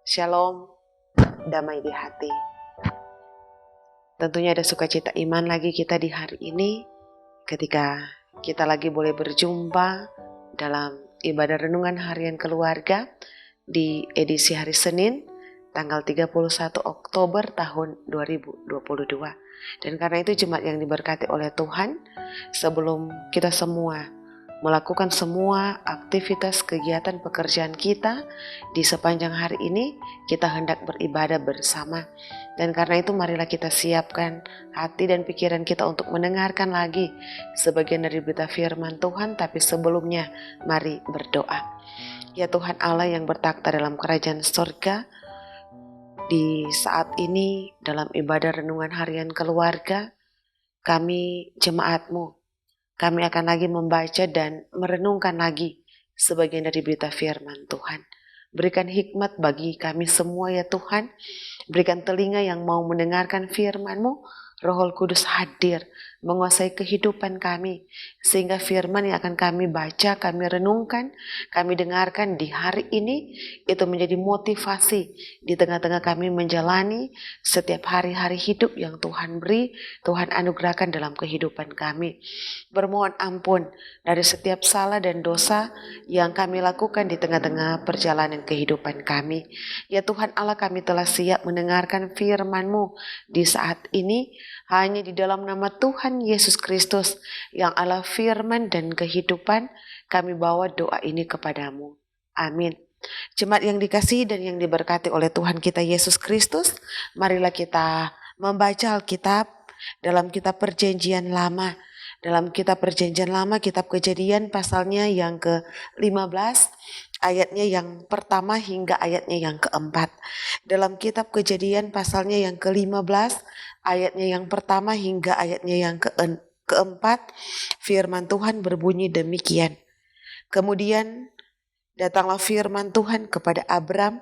Shalom, damai di hati. Tentunya ada sukacita iman lagi kita di hari ini ketika kita lagi boleh berjumpa dalam ibadah renungan harian keluarga di edisi hari Senin tanggal 31 Oktober tahun 2022. Dan karena itu jemaat yang diberkati oleh Tuhan, sebelum kita semua melakukan semua aktivitas kegiatan pekerjaan kita di sepanjang hari ini, kita hendak beribadah bersama. Dan karena itu marilah kita siapkan hati dan pikiran kita untuk mendengarkan lagi sebagian dari berita firman Tuhan. Tapi sebelumnya mari berdoa. Ya Tuhan Allah yang bertakhta dalam kerajaan surga, di saat ini dalam ibadah renungan harian keluarga, kami jemaat-Mu, kami akan lagi membaca dan merenungkan lagi sebagian dari berita firman Tuhan. Berikan hikmat bagi kami semua ya Tuhan. Berikan telinga yang mau mendengarkan firman-Mu. Roh Kudus hadir menguasai kehidupan kami. Sehingga firman yang akan kami baca, kami renungkan, kami dengarkan di hari ini, itu menjadi motivasi di tengah-tengah kami menjalani setiap hari-hari hidup yang Tuhan beri, Tuhan anugerahkan dalam kehidupan kami. Bermohon ampun dari setiap salah dan dosa yang kami lakukan di tengah-tengah perjalanan kehidupan kami. Ya Tuhan Allah, kami telah siap mendengarkan firman-Mu di saat ini, hanya di dalam nama Tuhan Yesus Kristus yang Allah firman dan kehidupan, kami bawa doa ini kepadamu. Amin. Jemaat yang dikasihi dan yang diberkati oleh Tuhan kita Yesus Kristus, marilah kita membaca Alkitab dalam kitab Perjanjian Lama. Dalam kitab Perjanjian Lama, kitab Kejadian pasalnya yang ke-15, ayatnya yang pertama hingga ayatnya yang keempat. Dalam kitab Kejadian pasalnya yang ke-15, ayatnya yang pertama hingga ayatnya yang keempat, firman Tuhan berbunyi demikian. Kemudian datanglah firman Tuhan kepada Abram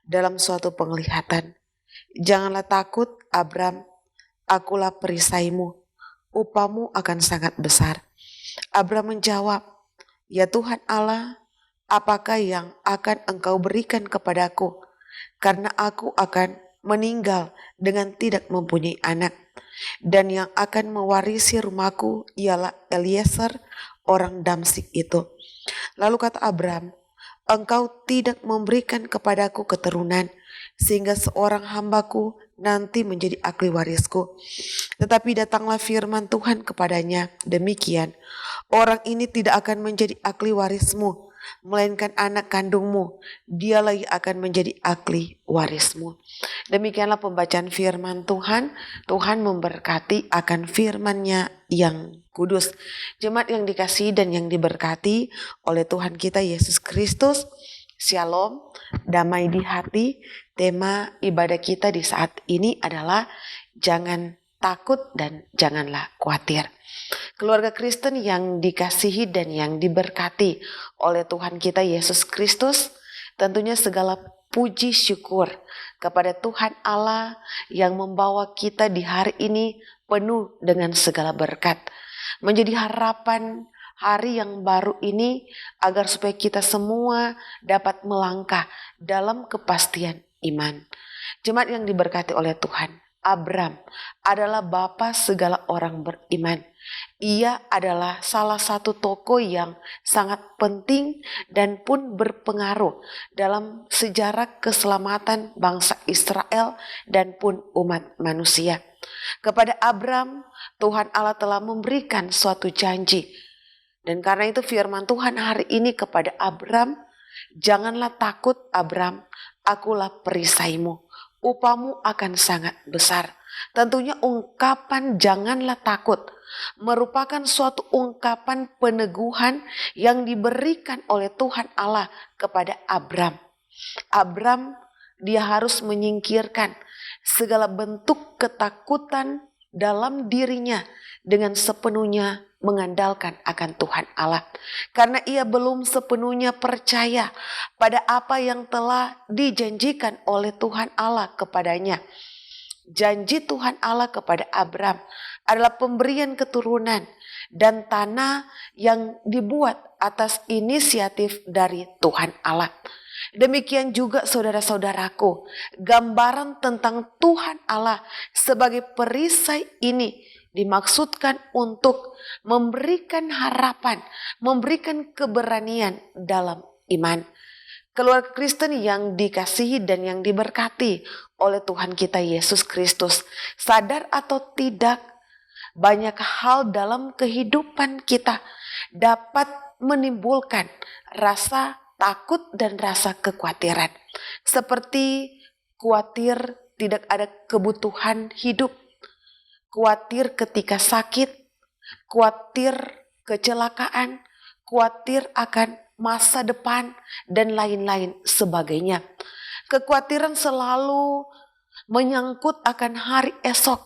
dalam suatu penglihatan. Janganlah takut, Abram, akulah perisaimu, upamu akan sangat besar. Abram menjawab, ya Tuhan Allah, apakah yang akan Engkau berikan kepadaku? Karena aku akan meninggal dengan tidak mempunyai anak. Dan yang akan mewarisi rumahku ialah Eliezer, orang Damsyik itu. Lalu kata Abram, Engkau tidak memberikan kepadaku keturunan, sehingga seorang hambaku nanti menjadi ahli warisku. Tetapi datanglah firman Tuhan kepadanya, demikian, orang ini tidak akan menjadi ahli warismu, melainkan anak kandungmu, dialah yang akan menjadi ahli warismu. Demikianlah pembacaan firman Tuhan. Tuhan memberkati akan firman-Nya yang kudus. Jemaat yang dikasihi dan yang diberkati oleh Tuhan kita Yesus Kristus, Shalom, damai di hati. Tema ibadah kita di saat ini adalah jangan takut dan janganlah khawatir. Keluarga Kristen yang dikasihi dan yang diberkati oleh Tuhan kita Yesus Kristus, tentunya segala puji syukur kepada Tuhan Allah yang membawa kita di hari ini penuh dengan segala berkat. Menjadi harapan hari yang baru ini agar supaya kita semua dapat melangkah dalam kepastian iman. Jemaat yang diberkati oleh Tuhan, Abram adalah bapa segala orang beriman. Ia adalah salah satu tokoh yang sangat penting dan pun berpengaruh dalam sejarah keselamatan bangsa Israel dan pun umat manusia. Kepada Abram, Tuhan Allah telah memberikan suatu janji. Dan karena itu firman Tuhan hari ini kepada Abram, janganlah takut Abram, akulah perisaimu, upamu akan sangat besar. Tentunya ungkapan janganlah takut merupakan suatu ungkapan peneguhan yang diberikan oleh Tuhan Allah kepada Abram. Abram, dia harus menyingkirkan segala bentuk ketakutan dalam dirinya dengan sepenuhnya mengandalkan akan Tuhan Allah. Karena ia belum sepenuhnya percaya pada apa yang telah dijanjikan oleh Tuhan Allah kepadanya. Janji Tuhan Allah kepada Abram adalah pemberian keturunan dan tanah yang dibuat atas inisiatif dari Tuhan Allah. Demikian juga saudara-saudaraku, gambaran tentang Tuhan Allah sebagai perisai ini dimaksudkan untuk memberikan harapan, memberikan keberanian dalam iman. Keluarga Kristen yang dikasihi dan yang diberkati oleh Tuhan kita Yesus Kristus, sadar atau tidak, banyak hal dalam kehidupan kita dapat menimbulkan rasa takut dan rasa kekhawatiran. Seperti khawatir tidak ada kebutuhan hidup, khawatir ketika sakit, khawatir kecelakaan, khawatir akan masa depan, dan lain-lain sebagainya. Kekhawatiran selalu menyangkut akan hari esok,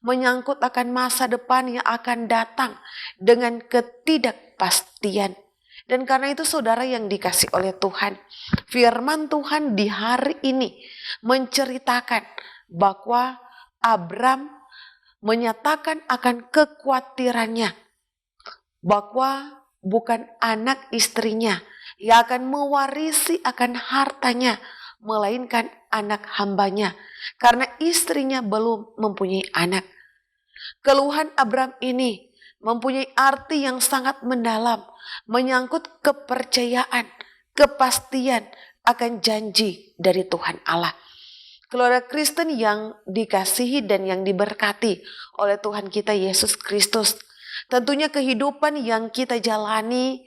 menyangkut akan masa depan yang akan datang dengan ketidakpastian. Dan karena itu saudara yang dikasih oleh Tuhan, firman Tuhan di hari ini menceritakan bahwa Abram menyatakan akan kekhawatirannya bahwa bukan anak istrinya yang akan mewarisi akan hartanya, melainkan anak hambanya, karena istrinya belum mempunyai anak. Keluhan Abram ini mempunyai arti yang sangat mendalam, menyangkut kepercayaan, kepastian akan janji dari Tuhan Allah. Keluarga Kristen yang dikasihi dan yang diberkati oleh Tuhan kita Yesus Kristus, tentunya kehidupan yang kita jalani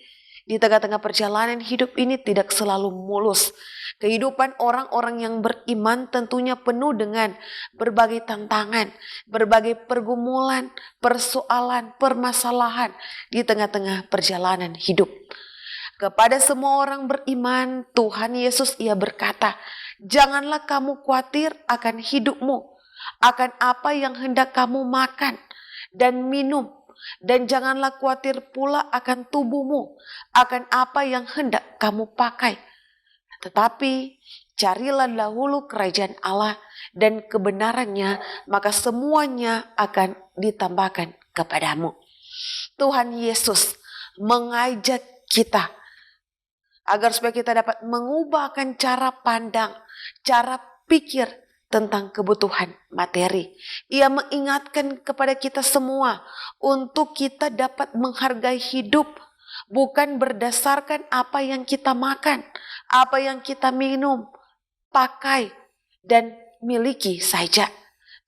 di tengah-tengah perjalanan hidup ini tidak selalu mulus. Kehidupan orang-orang yang beriman tentunya penuh dengan berbagai tantangan, berbagai pergumulan, persoalan, permasalahan di tengah-tengah perjalanan hidup. Kepada semua orang beriman, Tuhan Yesus ia berkata, janganlah kamu khawatir akan hidupmu, akan apa yang hendak kamu makan dan minum. Dan janganlah khawatir pula akan tubuhmu, akan apa yang hendak kamu pakai. Tetapi carilah dahulu kerajaan Allah dan kebenarannya, maka semuanya akan ditambahkan kepadamu. Tuhan Yesus mengajak kita agar supaya kita dapat mengubahkan cara pandang, cara pikir tentang kebutuhan materi. Ia mengingatkan kepada kita semua untuk kita dapat menghargai hidup bukan berdasarkan apa yang kita makan, apa yang kita minum, pakai, dan miliki saja.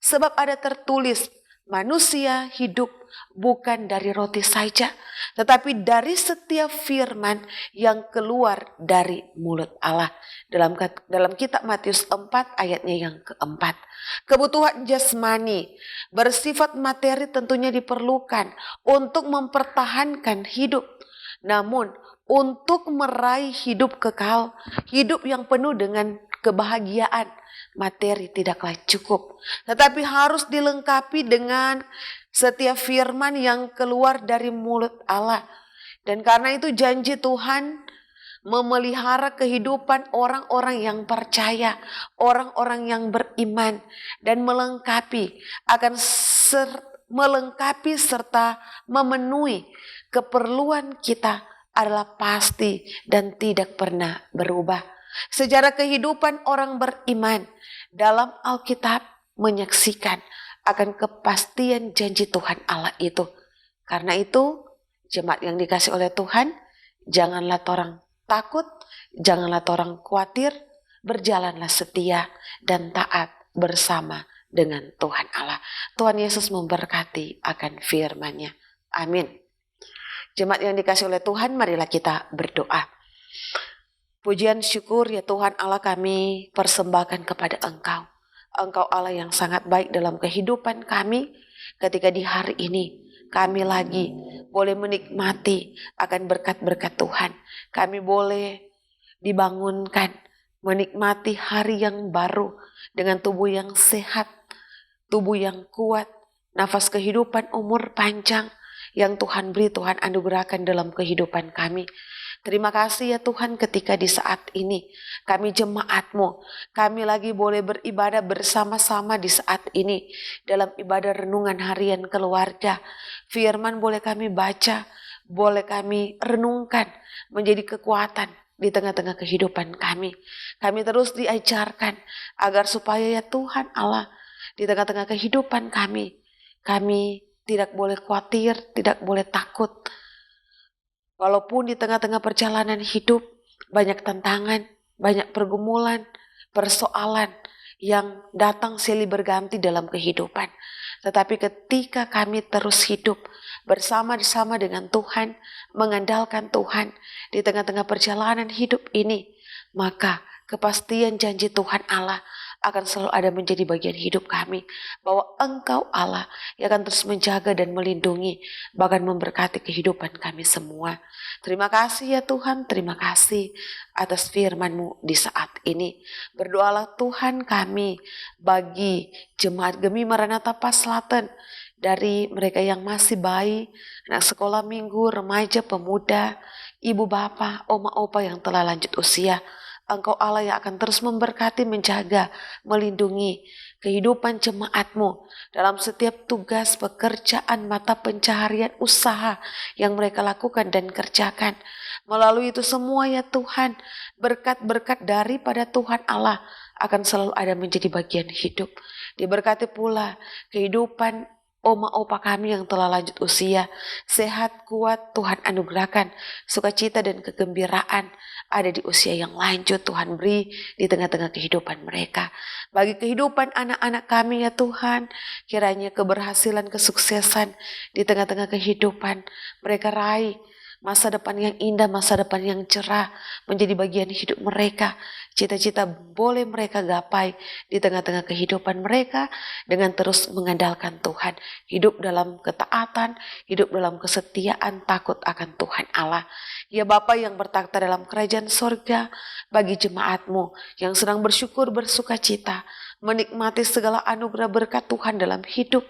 Sebab ada tertulis, manusia hidup bukan dari roti saja, tetapi dari setiap firman yang keluar dari mulut Allah. Dalam kitab Matius 4 ayatnya yang keempat. Kebutuhan jasmani bersifat materi tentunya diperlukan untuk mempertahankan hidup. Namun untuk meraih hidup kekal, hidup yang penuh dengan kebahagiaan, materi tidaklah cukup, tetapi harus dilengkapi dengan setiap firman yang keluar dari mulut Allah. Dan karena itu janji Tuhan memelihara kehidupan orang-orang yang percaya, orang-orang yang beriman, dan melengkapi serta memenuhi keperluan kita adalah pasti dan tidak pernah berubah. Sejarah kehidupan orang beriman dalam Alkitab menyaksikan akan kepastian janji Tuhan Allah itu. Karena itu, jemaat yang dikasih oleh Tuhan, janganlah torang takut, janganlah torang khawatir, berjalanlah setia dan taat bersama dengan Tuhan Allah. Tuhan Yesus memberkati akan firman-Nya. Amin. Jemaat yang dikasih oleh Tuhan, marilah kita berdoa. Pujian syukur ya Tuhan Allah kami persembahkan kepada Engkau. Engkau Allah yang sangat baik dalam kehidupan kami, ketika di hari ini kami lagi boleh menikmati akan berkat-berkat Tuhan. Kami boleh dibangunkan, menikmati hari yang baru dengan tubuh yang sehat, tubuh yang kuat, nafas kehidupan umur panjang yang Tuhan beri, Tuhan anugerahkan dalam kehidupan kami. Terima kasih ya Tuhan, ketika di saat ini kami jemaat-Mu, kami lagi boleh beribadah bersama-sama di saat ini dalam ibadah renungan harian keluarga. Firman boleh kami baca, boleh kami renungkan menjadi kekuatan, di tengah-tengah kehidupan kami. Kami terus diajarkan agar supaya ya Tuhan Allah, di tengah-tengah kehidupan kami tidak boleh khawatir, tidak boleh takut. Walaupun di tengah-tengah perjalanan hidup banyak tantangan, banyak pergumulan, persoalan yang datang silih berganti dalam kehidupan. Tetapi ketika kami terus hidup bersama-sama dengan Tuhan, mengandalkan Tuhan di tengah-tengah perjalanan hidup ini, maka kepastian janji Tuhan Allah akan selalu ada menjadi bagian hidup kami. Bahwa Engkau Allah yang akan terus menjaga dan melindungi, bahkan memberkati kehidupan kami semua. Terima kasih ya Tuhan, terima kasih atas firman-Mu di saat ini. Berdoalah Tuhan kami bagi jemaat Gemi Maranatha Paslaten, dari mereka yang masih bayi, anak sekolah minggu, remaja, pemuda, ibu bapak, oma opa yang telah lanjut usia. Engkau Allah yang akan terus memberkati, menjaga, melindungi kehidupan jemaat-Mu dalam setiap tugas, pekerjaan, mata pencaharian, usaha yang mereka lakukan dan kerjakan. Melalui itu semua ya Tuhan, berkat-berkat daripada Tuhan Allah akan selalu ada menjadi bagian hidup. Diberkati pula kehidupan oma opa kami yang telah lanjut usia, sehat, kuat, Tuhan anugerahkan, sukacita dan kegembiraan ada di usia yang lanjut, Tuhan beri di tengah-tengah kehidupan mereka. Bagi kehidupan anak-anak kami ya Tuhan, kiranya keberhasilan, kesuksesan di tengah-tengah kehidupan mereka raih. Masa depan yang indah, masa depan yang cerah menjadi bagian hidup mereka. Cita-cita boleh mereka gapai di tengah-tengah kehidupan mereka dengan terus mengandalkan Tuhan. Hidup dalam ketaatan, hidup dalam kesetiaan, takut akan Tuhan Allah. Ya Bapa yang bertakhta dalam kerajaan sorga, bagi jemaat-Mu yang sedang bersyukur, bersukacita, menikmati segala anugerah berkat Tuhan dalam hidup,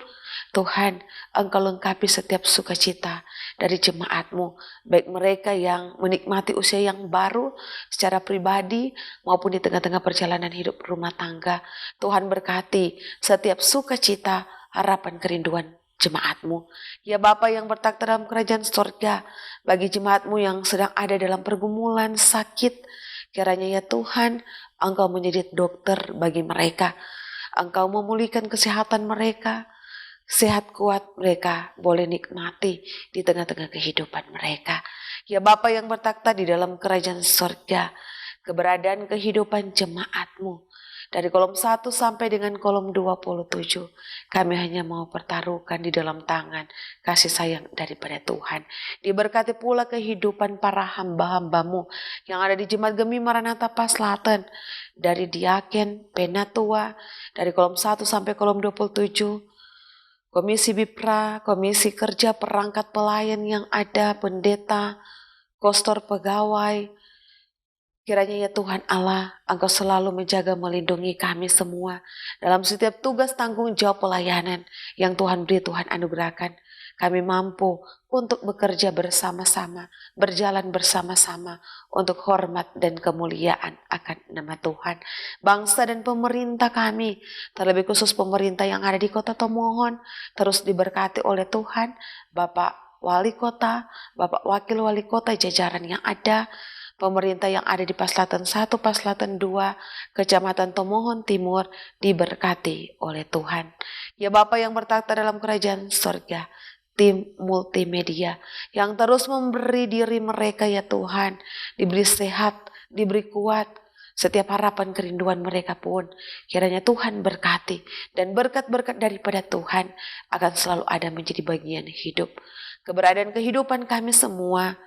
Tuhan, Engkau lengkapi setiap sukacita dari jemaat-Mu, baik mereka yang menikmati usia yang baru secara pribadi maupun di tengah-tengah perjalanan hidup rumah tangga. Tuhan berkati setiap sukacita, harapan, kerinduan jemaat-Mu. Ya Bapa yang bertakhta dalam kerajaan surga, bagi jemaat-Mu yang sedang ada dalam pergumulan, sakit, kiranya ya Tuhan, Engkau menjadi dokter bagi mereka. Engkau memulihkan kesehatan mereka, sehat kuat mereka boleh nikmati di tengah-tengah kehidupan mereka. Ya Bapa yang bertakhta di dalam kerajaan surga, keberadaan kehidupan jemaat-Mu dari kolom 1 sampai dengan kolom 27, kami hanya mau pertaruhkan di dalam tangan kasih sayang daripada Tuhan. Diberkati pula kehidupan para hamba-hamba-Mu yang ada di Jemaat Gemi Maranatha Paslaten, dari diaken, penatua, dari kolom 1 sampai kolom 27, Komisi Bipra, Komisi Kerja, perangkat pelayan yang ada, pendeta, kostor pegawai. Kiranya ya Tuhan Allah, Engkau selalu menjaga, melindungi kami semua dalam setiap tugas tanggung jawab pelayanan yang Tuhan beri, Tuhan anugerahkan. Kami mampu untuk bekerja bersama-sama, berjalan bersama-sama untuk hormat dan kemuliaan akan nama Tuhan. Bangsa dan pemerintah kami, terlebih khusus pemerintah yang ada di Kota Tomohon, terus diberkati oleh Tuhan, Bapak Wali Kota, Bapak Wakil Wali Kota, jajaran yang ada, pemerintah yang ada di Paslaten 1, Paslaten 2, Kecamatan Tomohon Timur, diberkati oleh Tuhan. Ya Bapa yang bertakhta dalam kerajaan surga, tim multimedia yang terus memberi diri mereka ya Tuhan, diberi sehat, diberi kuat, setiap harapan kerinduan mereka pun kiranya Tuhan berkati, dan berkat-berkat daripada Tuhan akan selalu ada menjadi bagian hidup. Keberadaan kehidupan kami semua,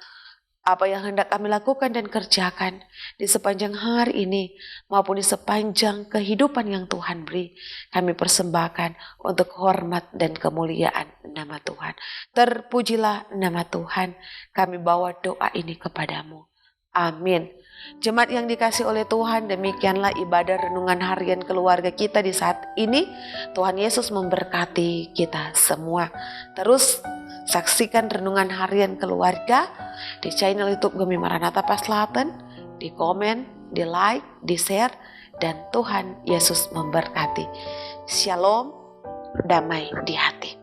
apa yang hendak kami lakukan dan kerjakan di sepanjang hari ini maupun di sepanjang kehidupan yang Tuhan beri, kami persembahkan untuk hormat dan kemuliaan nama Tuhan. Terpujilah nama Tuhan, kami bawa doa ini kepadamu. Amin. Jemaat yang dikasih oleh Tuhan, demikianlah ibadah renungan harian keluarga kita di saat ini. Tuhan Yesus memberkati kita semua. Terus saksikan renungan harian keluarga di channel YouTube Gemi Maranatha Paslaten, di komen, di like, di share, dan Tuhan Yesus memberkati. Shalom, damai di hati.